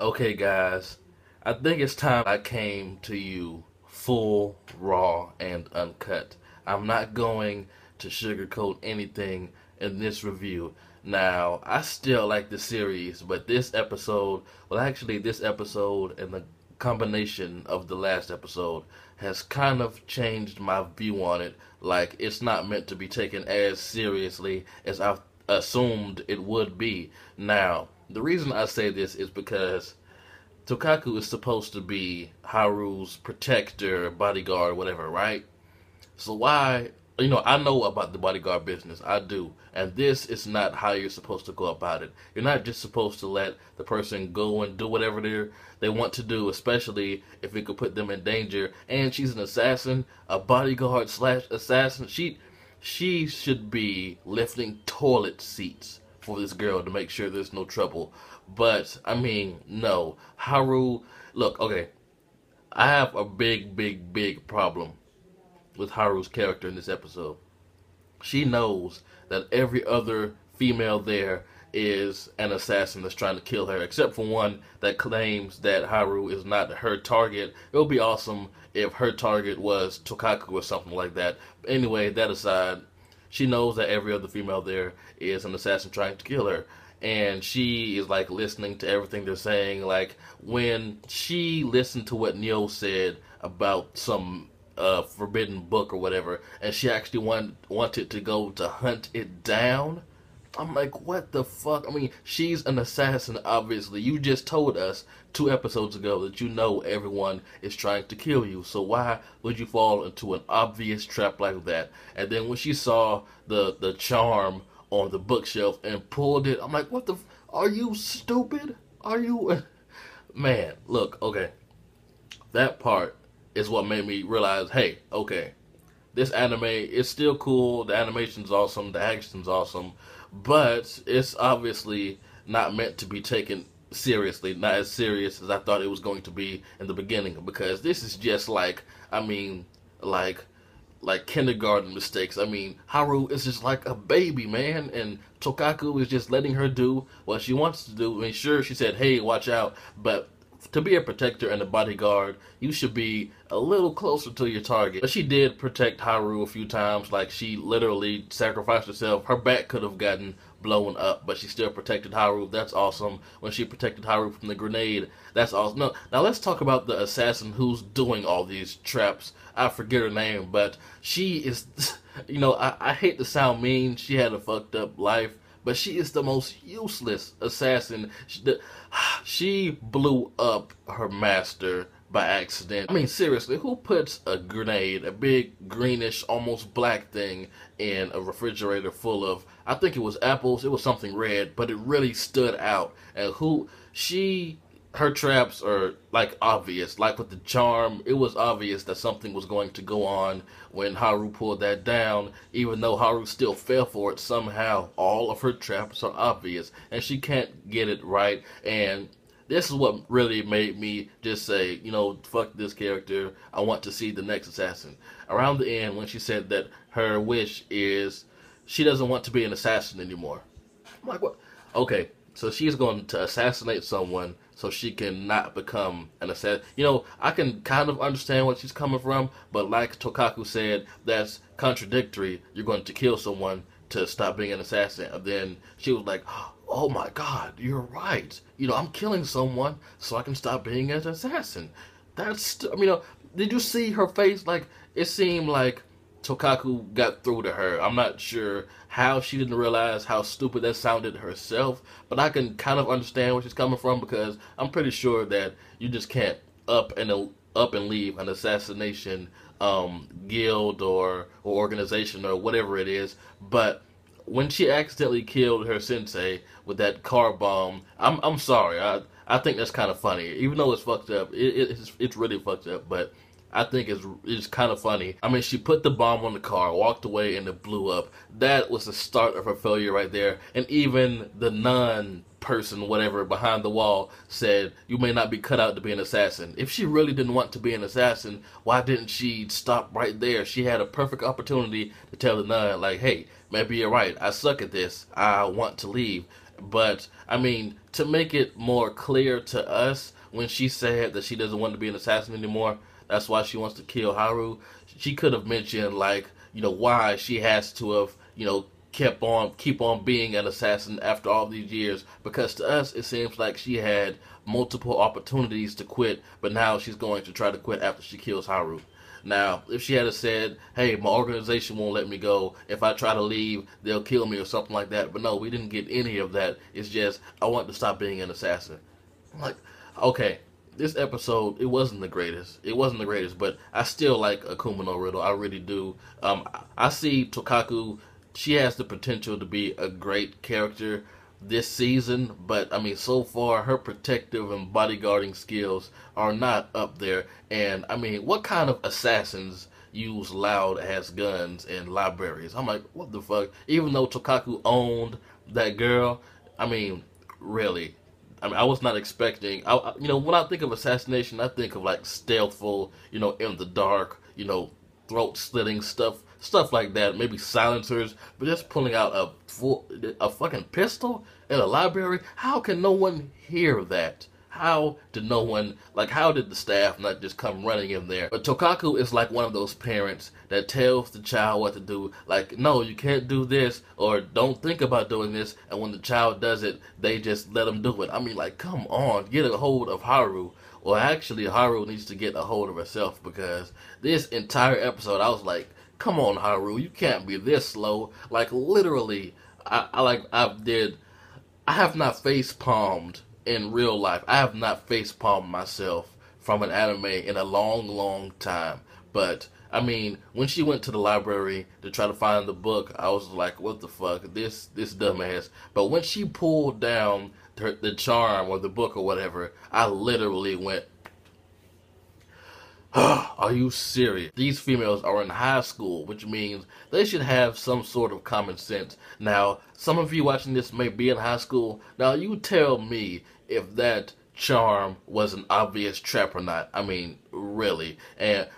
Okay, guys, I think it's time I came to you full, raw, and uncut. I'm not going to sugarcoat anything in this review. Now, I still like the series, but this episode and the combination of the last episode has kind of changed my view on it. Like, it's not meant to be taken as seriously as I assumed it would be. Now, the reason I say this is because Tokaku is supposed to be Haru's protector, bodyguard, whatever, right? So why, I know about the bodyguard business. I do. And this is not how you're supposed to go about it. You're not just supposed to let the person go and do whatever they want to do, especially if it could put them in danger. And she's an assassin, a bodyguard slash assassin. She should be lifting toilet seats for this girl to make sure there's no trouble. But I mean, no. Haru, look, okay. I have a big, big, big problem with Haru's character in this episode. She knows that every other female there is an assassin that's trying to kill her, except for one that claims that Haru is not her target. It would be awesome if her target was Tokaku or something like that. But anyway, that aside, she knows that every other female there is an assassin trying to kill her. And she is like listening to everything they're saying. Like when she listened to what Neo said about some forbidden book or whatever, and she actually wanted to go to hunt it down. I'm like, what the fuck? I mean, she's an assassin, obviously. You just told us 2 episodes ago that you know everyone is trying to kill you. So why would you fall into an obvious trap like that? And then when she saw the charm on the bookshelf and pulled it, I'm like, what the? Are you stupid? Are you? Man, look, okay. That part is what made me realize, hey, okay, this anime is still cool, the animation's awesome, the action's awesome, but it's obviously not meant to be taken seriously, not as serious as I thought it was going to be in the beginning, because this is just like, I mean, like kindergarten mistakes. I mean, Haru is just like a baby, man, and Tokaku is just letting her do what she wants to do. I mean, sure, she said, hey, watch out, but to be a protector and a bodyguard, you should be a little closer to your target. But she did protect Haru a few times. Like, she literally sacrificed herself. Her back could have gotten blown up, but she still protected Haru. That's awesome. When she protected Haru from the grenade, that's awesome. No, now let's talk about the assassin who's doing all these traps. I forget her name, but she is, I hate to sound mean. She had a fucked up life, but she is the most useless assassin. She blew up her master by accident. I mean, seriously, who puts a grenade, a big greenish, almost black thing, in a refrigerator full of, I think it was apples, it was something red, but it really stood out. And her traps are like obvious. Like with the charm, it was obvious that something was going to go on when Haru pulled that down, even though Haru still fell for it somehow. All of her traps are obvious, and she can't get it right. And this is what really made me just say, fuck this character. I want to see the next assassin. Around the end, when she said that her wish is she doesn't want to be an assassin anymore. I'm like, what? Okay, so she's going to assassinate someone so she can not become an assassin. I can kind of understand where she's coming from, but like Tokaku said, that's contradictory. You're going to kill someone to stop being an assassin. And then she was like, oh my god, you're right. I'm killing someone so I can stop being an assassin. Did you see her face? Like, it seemed like Tokaku got through to her. I'm not sure how she didn't realize how stupid that sounded herself, but I can kind of understand where she's coming from, because I'm pretty sure that you just can't up and leave an assassination guild or organization or whatever it is. But when she accidentally killed her sensei with that car bomb, I'm sorry. I think that's kind of funny, even though it's fucked up. It's really fucked up, but I think it's kind of funny. I mean, she put the bomb on the car, walked away, and it blew up. That was the start of her failure right there. And even the non-person, whatever, behind the wall said, you may not be cut out to be an assassin. If she really didn't want to be an assassin, why didn't she stop right there? She had a perfect opportunity to tell the nun, like, hey, maybe you're right. I suck at this. I want to leave. But, I mean, to make it more clear to us, when she said that she doesn't want to be an assassin anymore, that's why she wants to kill Haru, she could have mentioned, like, why she has to have, keep on being an assassin after all these years, because to us it seems like she had multiple opportunities to quit, but now she's going to try to quit after she kills Haru. Now, if she had said, hey, my organization won't let me go, if I try to leave, they'll kill me or something like that, but no, we didn't get any of that. It's just, I want to stop being an assassin. I'm like, okay, this episode, it wasn't the greatest. It wasn't the greatest, but I still like Akuma no Riddle. I really do. I see Tokaku, she has the potential to be a great character this season, but I mean, so far her protective and bodyguarding skills are not up there. And I mean, what kind of assassins use loud ass guns in libraries? I'm like, what the fuck? Even though Tokaku owned that girl, I mean, really, I mean, I was not expecting. When I think of assassination, I think of like stealthful, in the dark, throat slitting stuff like that. Maybe silencers, but just pulling out a fucking pistol in a library. How can no one hear that? How did the staff not just come running in there? But Tokaku is like one of those parents that tells the child what to do. Like, no, you can't do this, or don't think about doing this. And when the child does it, they just let them do it. I mean, like, come on, get a hold of Haru. Or actually, Haru needs to get a hold of herself, because this entire episode, I was like, come on, Haru, you can't be this slow. Like, literally, I have not face palmed in real life. I have not face palmed myself from an anime in a long, long time. But I mean, when she went to the library to try to find the book, I was like, what the fuck, this dumbass. But when she pulled down the charm or the book or whatever, I literally went, are you serious? These females are in high school, which means they should have some sort of common sense. Now, some of you watching this may be in high school. Now, you tell me if that charm was an obvious trap or not. I mean, really.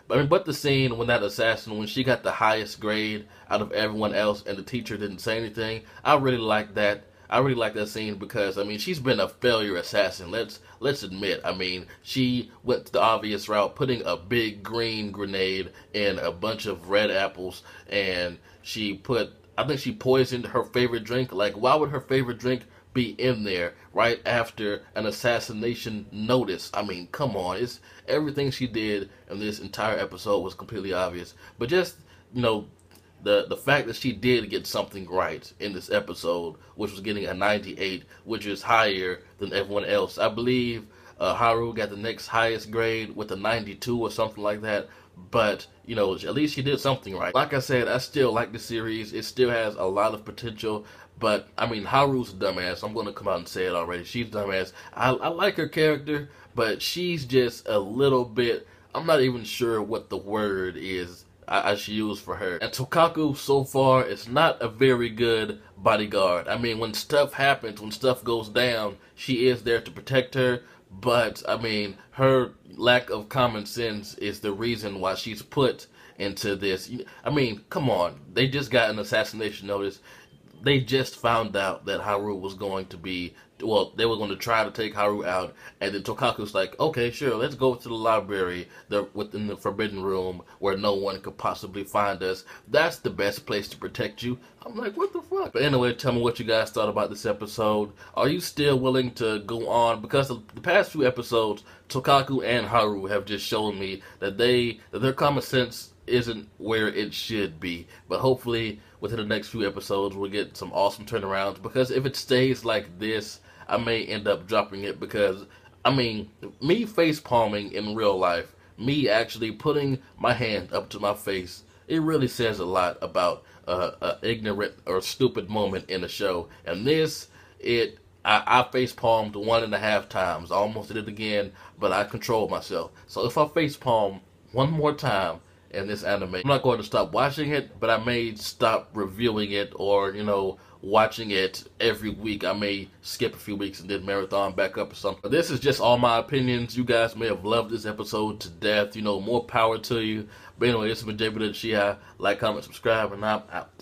But the scene when that assassin, when she got the highest grade out of everyone else and the teacher didn't say anything, I really like that. I really like that scene because, I mean, she's been a failure assassin. Let's admit. I mean, she went the obvious route, putting a big green grenade in a bunch of red apples, and I think she poisoned her favorite drink. Like, why would her favorite drink be in there right after an assassination notice? I mean, come on. It's everything she did in this entire episode was completely obvious. But just, the fact that she did get something right in this episode, which was getting a 98, which is higher than everyone else. I believe Haru got the next highest grade with a 92 or something like that. But, at least she did something right. Like I said, I still like the series. It still has a lot of potential. But, I mean, Haru's a dumbass. I'm going to come out and say it already. She's a dumbass. I like her character, but she's just a little bit, I'm not even sure what the word is I should use for her. And Tokaku, so far, is not a very good bodyguard. I mean, when stuff happens, when stuff goes down, she is there to protect her. But, I mean, her lack of common sense is the reason why she's put into this. I mean, come on. They just got an assassination notice. They just found out that Haru was going to be, they were going to try to take Haru out, and then Tokaku's like, okay, sure, let's go to the library within the Forbidden Room where no one could possibly find us. That's the best place to protect you. I'm like, what the fuck? But anyway, tell me what you guys thought about this episode. Are you still willing to go on? Because the past few episodes, Tokaku and Haru have just shown me that their common sense isn't where it should be. But hopefully, within the next few episodes, we'll get some awesome turnarounds. Because if it stays like this, I may end up dropping it. Because, I mean, me face palming in real life, me actually putting my hand up to my face, it really says a lot about an ignorant or stupid moment in a show. And this, I face palmed 1.5 times. I almost did it again, but I controlled myself. So if I face palm one more time in this anime, I'm not going to stop watching it, but I may stop reviewing it or, watching it every week. I may skip a few weeks and then marathon back up or something. But this is just all my opinions. You guys may have loved this episode to death. More power to you. But anyway, this has been JB. Like, comment, subscribe, and I'm out.